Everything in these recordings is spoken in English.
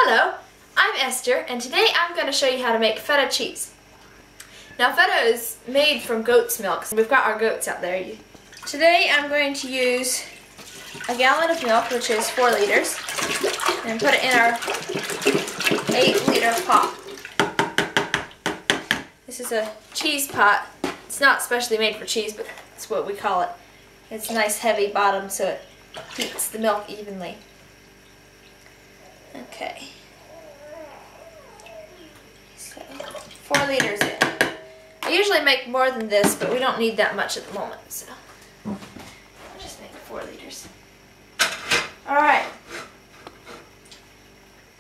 Hello, I'm Esther, and today I'm going to show you how to make feta cheese. Now feta is made from goat's milk. We've got our goats out there. Today I'm going to use a gallon of milk, which is 4 liters, and put it in our 8-liter pot. This is a cheese pot. It's not specially made for cheese, but it's what we call it. It's a nice heavy bottom so it heats the milk evenly. Okay. So, 4 liters in. I usually make more than this, but we don't need that much at the moment, so I'll just make 4 liters. Alright.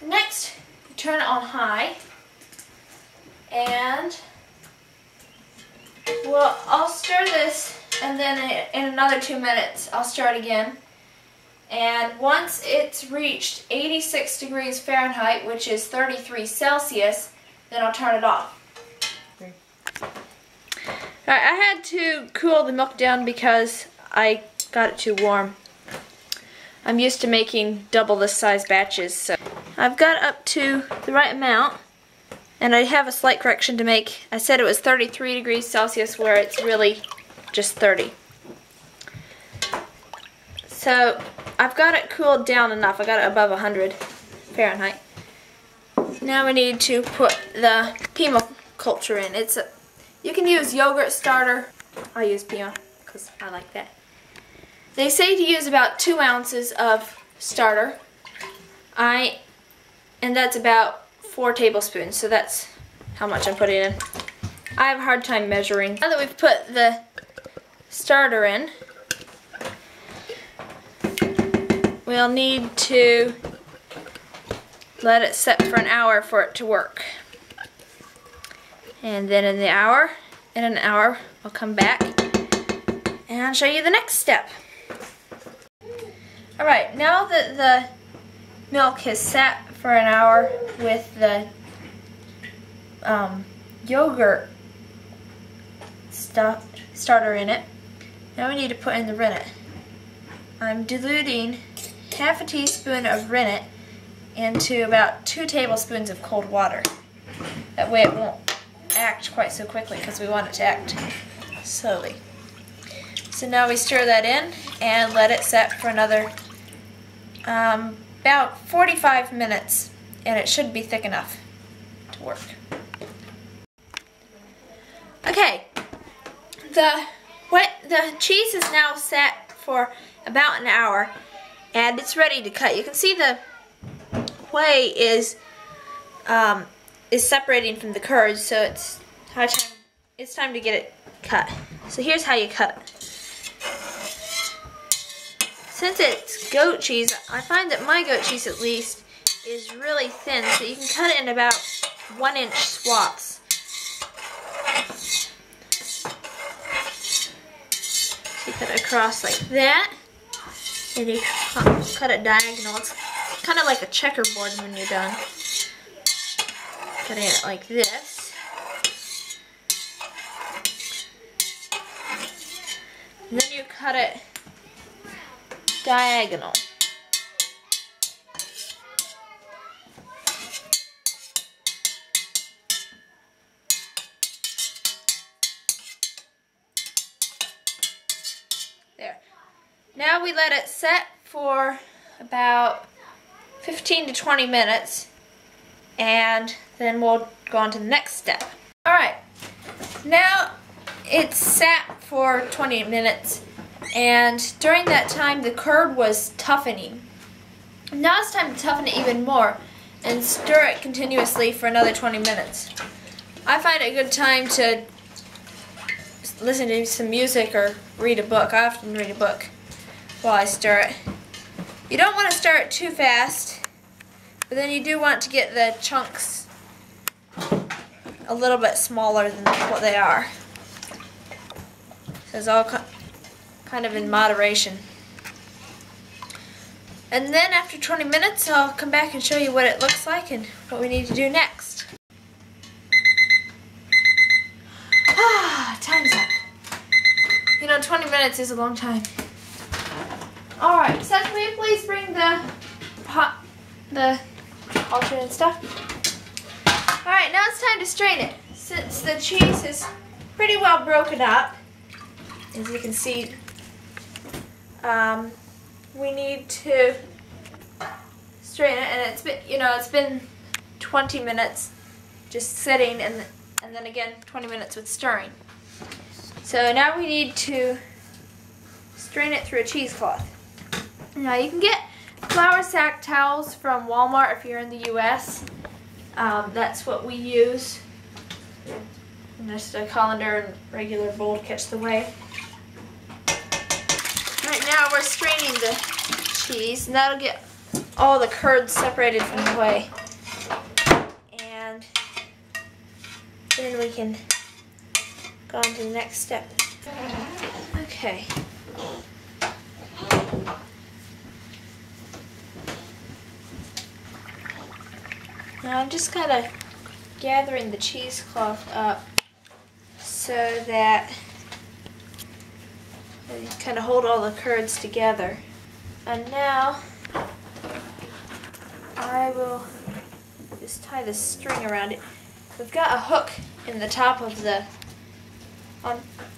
Next, you turn it on high, and I'll stir this, and then in another 2 minutes I'll stir it again. And once it's reached 86 degrees Fahrenheit, which is 33 Celsius, then I'll turn it off. Alright, I had to cool the milk down because I got it too warm. I'm used to making double this size batches, so I've got up to the right amount, and I have a slight correction to make. I said it was 33 degrees Celsius where it's really just 30. So I've got it cooled down enough. I got it above 100 Fahrenheit. Now we need to put the piedmont culture in. You can use yogurt starter. I use piedmont because I like that. They say to use about 2 ounces of starter. And that's about 4 tablespoons. So that's how much I'm putting in. I have a hard time measuring. Now that we've put the starter in, we'll need to let it set for an hour for it to work. And then in an hour, I'll come back and show you the next step. Alright, now that the milk has sat for an hour with the yogurt starter in it, now we need to put in the rennet. I'm diluting half a teaspoon of rennet into about 2 tablespoons of cold water. That way it won't act quite so quickly because we want it to act slowly. So now we stir that in and let it set for another about 45 minutes, and it should be thick enough to work. Okay, the cheese is now set for about an hour, and it's ready to cut. You can see the whey is separating from the curds, so it's time to get it cut. So here's how you cut it. Since it's goat cheese, I find that my goat cheese at least is really thin, so you can cut it in about 1-inch swaths. You cut it across like that, and you cut it diagonal. It's kind of like a checkerboard when you're done. Cutting it like this. And then you cut it diagonal. There. Now we let it set for about 15 to 20 minutes, and then we'll go on to the next step. Alright, now it's sat for 20 minutes, and during that time the curd was toughening. Now it's time to toughen it even more and stir it continuously for another 20 minutes. I find it a good time to listen to some music or read a book. I often read a book while I stir it. You don't want to stir it too fast, but then you do want to get the chunks a little bit smaller than what they are. So it's all kind of in moderation. And then after 20 minutes, I'll come back and show you what it looks like and what we need to do next. Time's up. You know, 20 minutes is a long time. Alright, Seth, will you please bring the alternate stuff. Alright, now it's time to strain it. Since the cheese is pretty well broken up, as you can see, we need to strain it, and it's been 20 minutes just sitting, and then again 20 minutes with stirring. So now we need to strain it through a cheesecloth. Now you can get flour sack towels from Walmart if you're in the US. That's what we use. And just a colander and regular bowl to catch the whey. Right now we're straining the cheese, and that'll get all the curds separated from the whey. And then we can go on to the next step. Okay. Now I'm just kind of gathering the cheesecloth up so that you kind of hold all the curds together. And now I will just tie this string around it. We've got a hook in the top of the,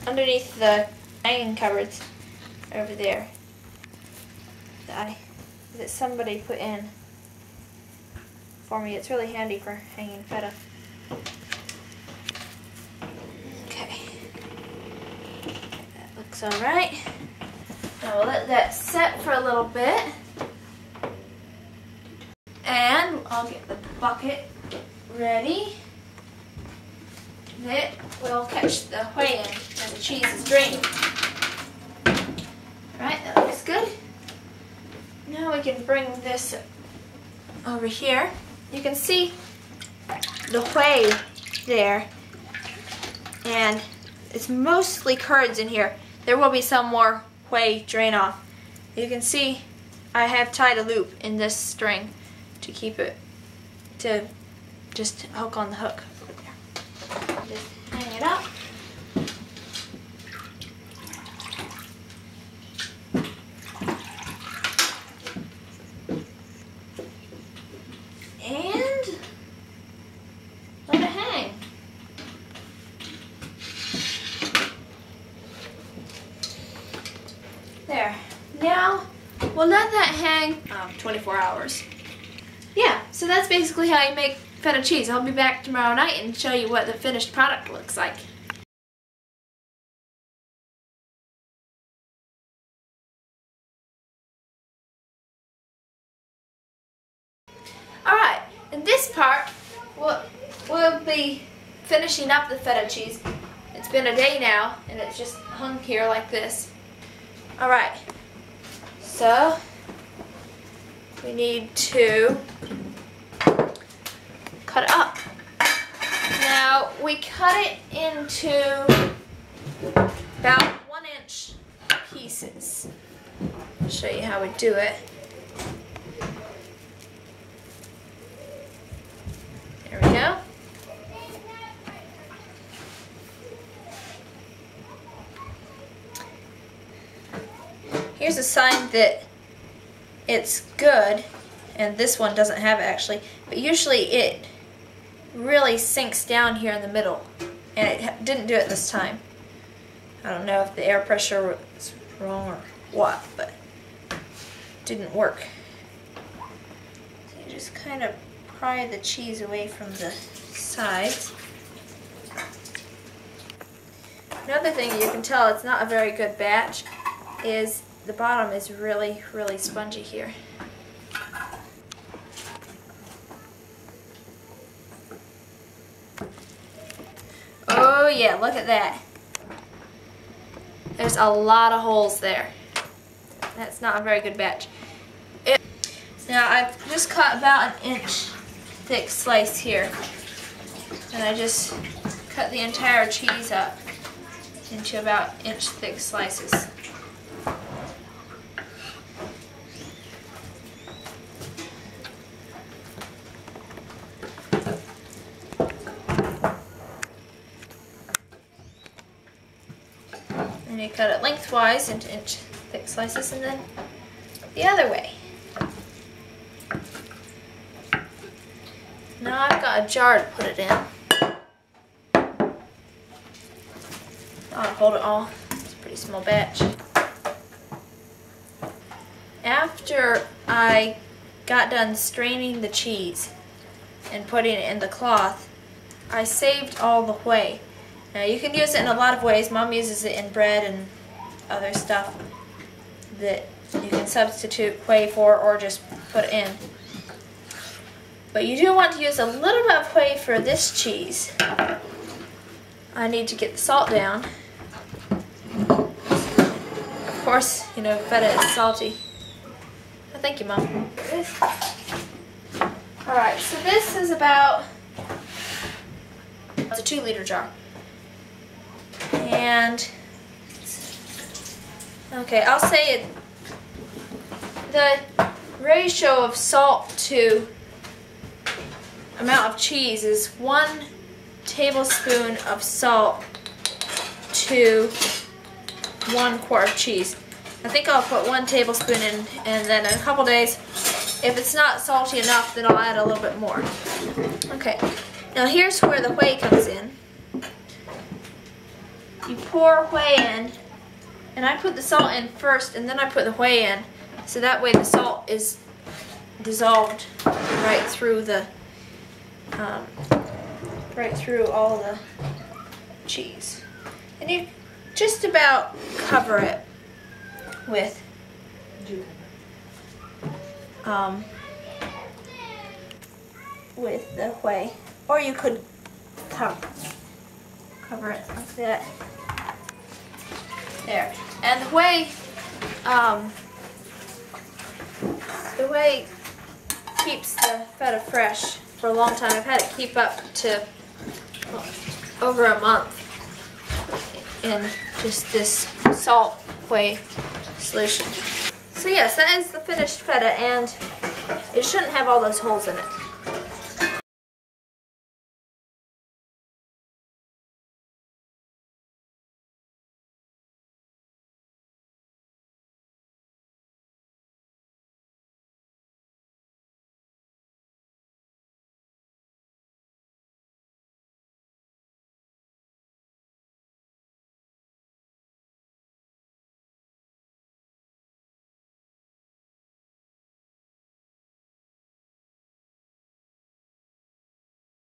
underneath the hanging cupboards over there that somebody put in for me. It's really handy for hanging feta. Okay, that looks alright. Now we'll let that set for a little bit, and I'll get the bucket ready. It will catch the whey in as the cheese is draining. Alright, that looks good. Now we can bring this over here. You can see the whey there, and it's mostly curds in here. There will be some more whey drain off. You can see I have tied a loop in this string to keep it, to just hook on the hook over there. Just hang it up. And let it hang. There. Now we'll let that hang 24 hours. Yeah, so that's basically how you make feta cheese. I'll be back tomorrow night and show you what the finished product looks like. Alright, in this part, we'll be finishing up the feta cheese. It's been a day now, and it's just hung here like this. Alright, so we need to cut it up. Now, we cut it into about 1-inch pieces. I'll show you how we do it. There we go. Here's a sign that it's good, and this one doesn't have it actually, but usually it really sinks down here in the middle, and it didn't do it this time. I don't know if the air pressure was wrong or what, but it didn't work. So you just kind of pry the cheese away from the sides. Another thing you can tell it's not a very good batch is the bottom is really, really spongy here. Oh yeah, look at that. There's a lot of holes there. That's not a very good batch. Now I've just cut about 1-inch thick slice here, and I just cut the entire cheese up into about 1-inch thick slices. And you cut it lengthwise into 1-inch thick slices, and then the other way. Now I've got a jar to put it in. I'll hold it all. It's a pretty small batch. After I got done straining the cheese and putting it in the cloth, I saved all the whey. Now you can use it in a lot of ways. Mom uses it in bread and other stuff that you can substitute whey for or just put in. But you do want to use a little bit of whey for this cheese. I need to get the salt down. Of course, you know, feta is salty. Oh, thank you, Mom. Alright, so this is about, it's a 2-liter jar. And, okay, I'll say it, the ratio of salt to amount of cheese is 1 tablespoon of salt to 1 quart of cheese. I think I'll put 1 tablespoon in, and then in a couple days, if it's not salty enough, then I'll add a little bit more. Okay, now here's where the whey comes in. You pour whey in, and I put the salt in first, and then I put the whey in, so that way the salt is dissolved right through the, right through all the cheese. And you just about cover it with the whey, or you could cover it like that. There, and the whey keeps the feta fresh for a long time. I've had it keep up to over a month in just this salt whey solution. So yes, that is the finished feta, and it shouldn't have all those holes in it.